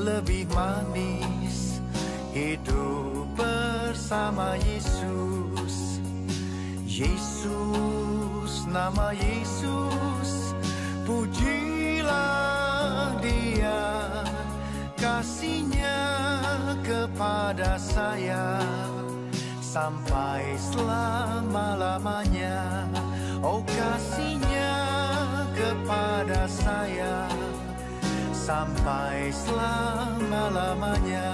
lebih manis hidup bersama Yesus. Yesus, nama Yesus, pujilah Dia, kasih-Nya kepada saya sampai selama-lamanya. Oh, kasih-Nya kepada saya sampai selama-lamanya.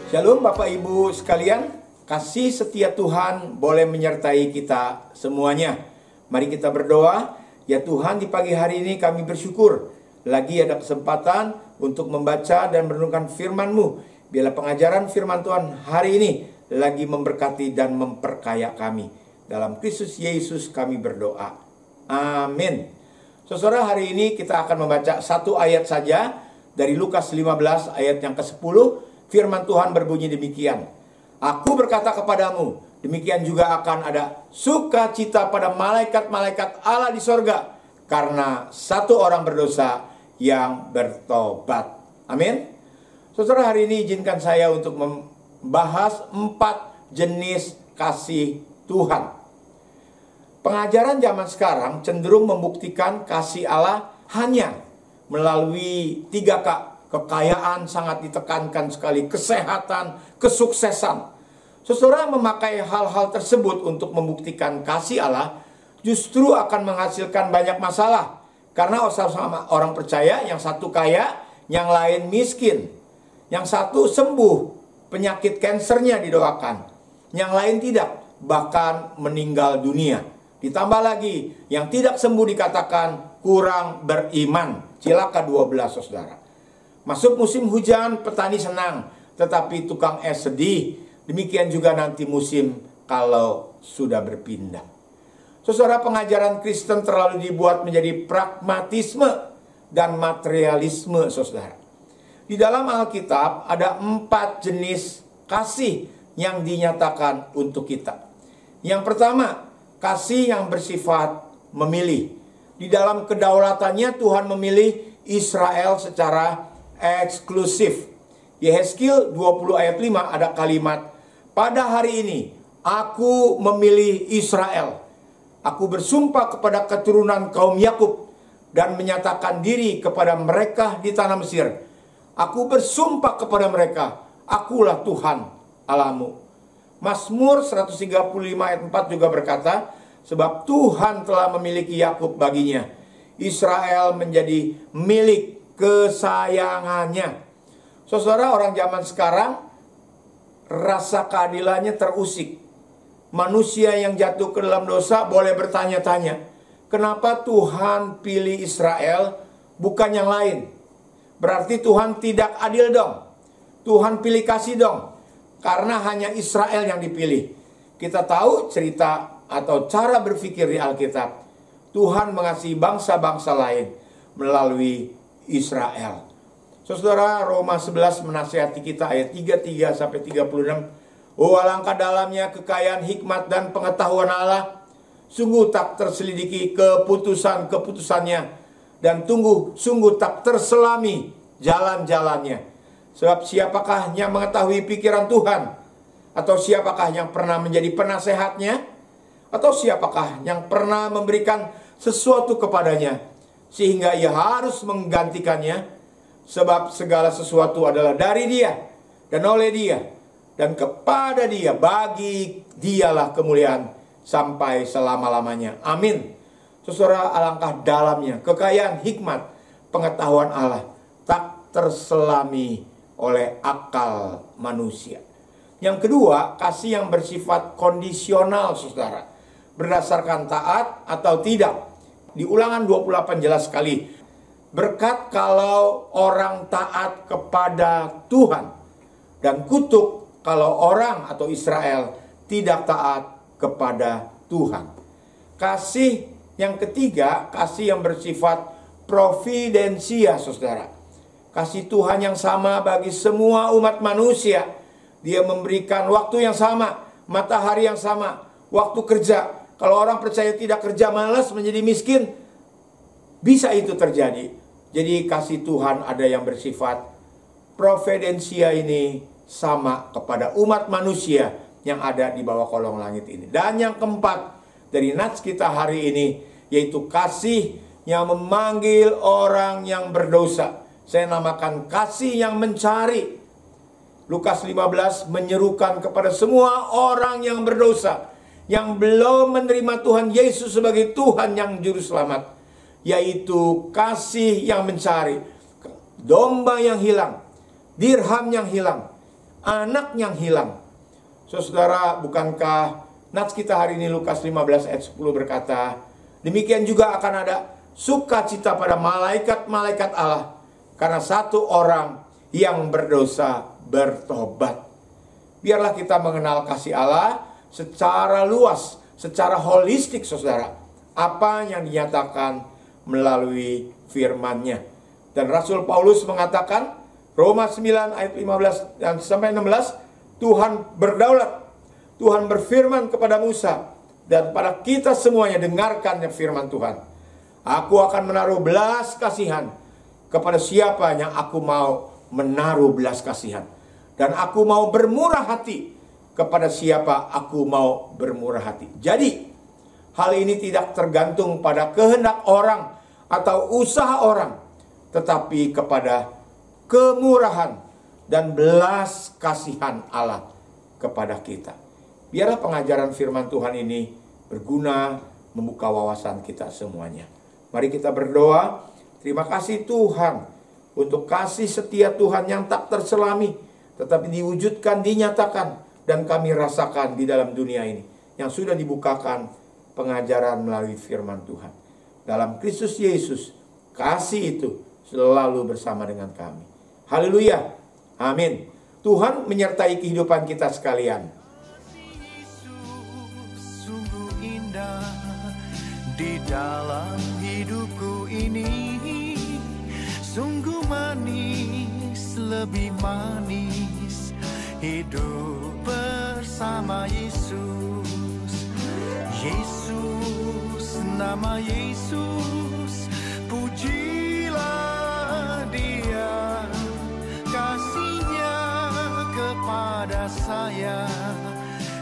Shalom Bapak Ibu sekalian, kasih setia Tuhan boleh menyertai kita semuanya. Mari kita berdoa. Ya Tuhan, di pagi hari ini kami bersyukur lagi ada kesempatan untuk membaca dan merenungkan firman-Mu. Biarlah pengajaran firman Tuhan hari ini lagi memberkati dan memperkaya kami. Dalam Kristus Yesus kami berdoa. Amin. Saudara, hari ini kita akan membaca satu ayat saja dari Lukas 15 ayat yang ke-10. Firman Tuhan berbunyi demikian. Aku berkata kepadamu, demikian juga akan ada sukacita pada malaikat-malaikat Allah di sorga, karena satu orang berdosa yang bertobat. Amin. Saudara, hari ini izinkan saya untuk membahas 4 jenis kasih Tuhan. Pengajaran zaman sekarang cenderung membuktikan kasih Allah hanya melalui 3K. Kekayaan sangat ditekankan sekali, kesehatan, kesuksesan. Saudara, memakai hal-hal tersebut untuk membuktikan kasih Allah justru akan menghasilkan banyak masalah. Karena sama orang percaya, yang satu kaya, yang lain miskin. Yang satu sembuh, penyakit kansernya didoakan. Yang lain tidak, bahkan meninggal dunia. Ditambah lagi, yang tidak sembuh dikatakan kurang beriman. Cilaka 12, saudara. Masuk musim hujan, petani senang, tetapi tukang es sedih. Demikian juga nanti musim kalau sudah berpindah. Saudara, pengajaran Kristen terlalu dibuat menjadi pragmatisme dan materialisme, saudara. Di dalam Alkitab ada 4 jenis kasih yang dinyatakan untuk kita. Yang pertama, kasih yang bersifat memilih. Di dalam kedaulatannya Tuhan memilih Israel secara eksklusif. Yehezkiel 20 ayat 5 ada kalimat, pada hari ini aku memilih Israel. Aku bersumpah kepada keturunan kaum Yakub dan menyatakan diri kepada mereka di tanah Mesir. Aku bersumpah kepada mereka, akulah Tuhan Allahmu. Mazmur 135 ayat 4 juga berkata, sebab Tuhan telah memiliki Yakub baginya, Israel menjadi milik kesayangannya. Saudara, orang zaman sekarang rasa keadilannya terusik. Manusia yang jatuh ke dalam dosa boleh bertanya-tanya, kenapa Tuhan pilih Israel bukan yang lain? Berarti Tuhan tidak adil dong. Tuhan pilih kasih dong. Karena hanya Israel yang dipilih. Kita tahu cerita atau cara berpikir di Alkitab. Tuhan mengasihi bangsa-bangsa lain melalui Israel. Saudara, Roma 11 menasihati kita ayat 33-36. Oh, alangkah dalamnya kekayaan hikmat dan pengetahuan Allah. Sungguh tak terselidiki keputusan-keputusannya. Dan sungguh tak terselami jalan-jalannya. Sebab siapakah yang mengetahui pikiran Tuhan? Atau siapakah yang pernah menjadi penasehatnya? Atau siapakah yang pernah memberikan sesuatu kepadanya sehingga ia harus menggantikannya? Sebab segala sesuatu adalah dari Dia dan oleh Dia dan kepada Dia, bagi Dialah kemuliaan sampai selama-lamanya. Amin. Saudara, alangkah dalamnya kekayaan hikmat pengetahuan Allah, tak terselami oleh akal manusia. Yang kedua, kasih yang bersifat kondisional, saudara. Berdasarkan taat atau tidak. Di Ulangan 28 jelas sekali. Berkat kalau orang taat kepada Tuhan. Dan kutuk kalau orang atau Israel tidak taat kepada Tuhan. Kasih yang ketiga, kasih yang bersifat providensia, saudara. Kasih Tuhan yang sama bagi semua umat manusia. Dia memberikan waktu yang sama, matahari yang sama, waktu kerja. Kalau orang percaya tidak kerja, malas, menjadi miskin, bisa itu terjadi. Jadi kasih Tuhan ada yang bersifat providensia, ini sama kepada umat manusia yang ada di bawah kolong langit ini. Dan yang keempat dari nats kita hari ini, yaitu kasih yang memanggil orang yang berdosa. Saya namakan kasih yang mencari. Lukas 15 menyerukan kepada semua orang yang berdosa, yang belum menerima Tuhan Yesus sebagai Tuhan yang juru selamat, yaitu kasih yang mencari. Domba yang hilang, dirham yang hilang, anak yang hilang. Saudara, bukankah nats kita hari ini Lukas 15 ayat 10 berkata, demikian juga akan ada sukacita pada malaikat-malaikat Allah karena satu orang yang berdosa bertobat. Biarlah kita mengenal kasih Allah secara luas, secara holistik, saudara. Apa yang dinyatakan melalui firman-Nya. Dan Rasul Paulus mengatakan, Roma 9 ayat 15 dan sampai 16, Tuhan berdaulat, Tuhan berfirman kepada Musa, dan pada kita semuanya dengarkan firman Tuhan. Aku akan menaruh belas kasihan kepada siapa yang aku mau menaruh belas kasihan. Dan aku mau bermurah hati kepada siapa aku mau bermurah hati. Jadi, hal ini tidak tergantung pada kehendak orang atau usaha orang, tetapi kepada kemurahan dan belas kasihan Allah kepada kita. Biarlah pengajaran firman Tuhan ini berguna, membuka wawasan kita semuanya. Mari kita berdoa. Terima kasih Tuhan untuk kasih setia Tuhan yang tak terselami, tetapi diwujudkan, dinyatakan, dan kami rasakan di dalam dunia ini, yang sudah dibukakan pengajaran melalui firman Tuhan. Dalam Kristus Yesus, kasih itu selalu bersama dengan kami. Haleluya. Amin. Tuhan menyertai kehidupan kita sekalian. Sungguh indah di dalam hidupku ini, sungguh manis, lebih manis hidup bersama Yesus. Yesus, nama Yesus, pujilah Dia, kasihnya kepada saya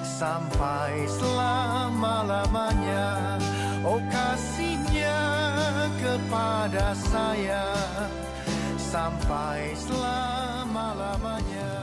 sampai selama-lamanya. Oh, kasihnya kepada saya sampai selama-lamanya.